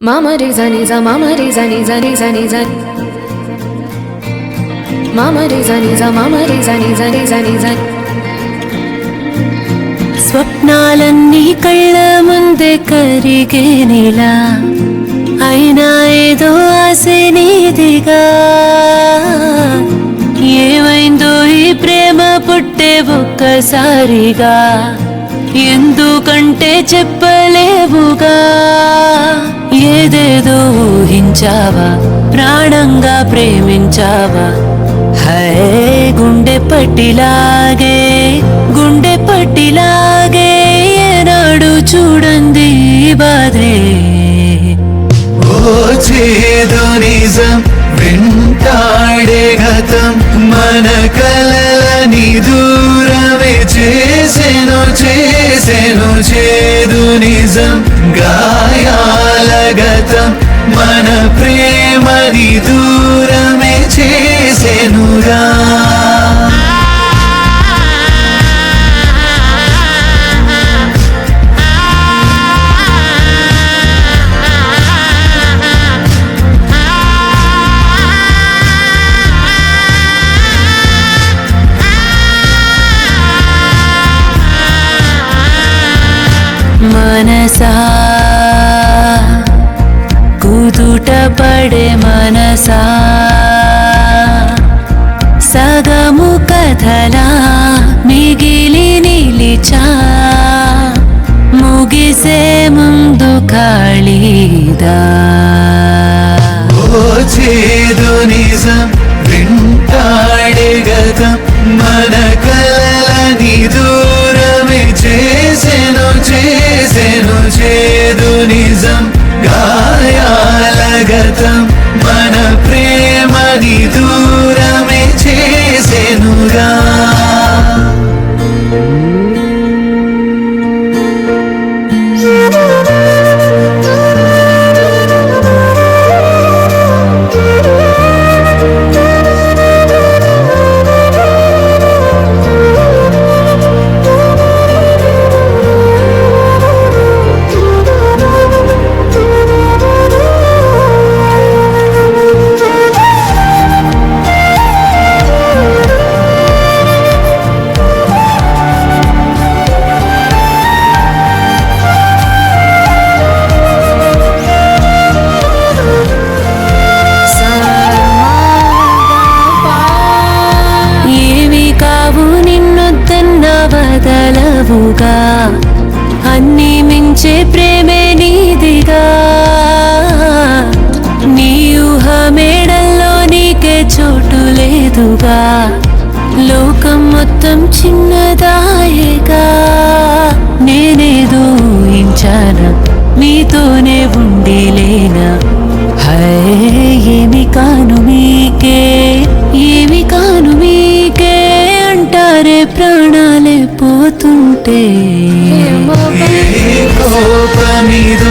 Mama re za ni za mama re za ni za ni za ni za Mama re za ni za mama re za ni za ni za ni za స్వప్నాలన్నీ కళ్ళ ముందే కరిగేనిలా అయినా ఏదో ఆశే నీదిగా ఏమైందో ఈ ప్రేమ పుట్టే ఒక్కసారిగా ఎందుకంటే చెప్పలేవుగా ఏదేదో ఊహించావా ప్రాణంగా ప్రేమించావా హై గుండె పట్టిలాగే ఏనాడు చూడంది బాధే ఓ చేదు నిజం వెంటాడే గతం మన కలలని దూరమే చేసెను చేదు నిజం గాయాల గతం మన ప్రేమని దూరమే చేసెనుగా మనసా కుదుట పడే మనసా సగము కథలా మిగిలి నిలిచా ముగిసే ముందు ఖాళీదా ఓ చేదు నిజం వెంటాడే గతం మన కలలని దూరమే చేసెను చేదు నిజం గాయాల గతం మన ప్రేమని దూరమే చేసెనుగా వదలవుగా అన్నీ మించే ప్రేమే నీదిగా నీ ఊహ మేడల్లో నీకే చోటు లేదుగా లోకం మొత్తం చిన్నదాయేగా నేనేదో ఊహించానా మీతోనే ఉండేలేనా హై ఏమి కాను మీకే అంటారే ప్రాణాలే పోతుంటే కోపమిదో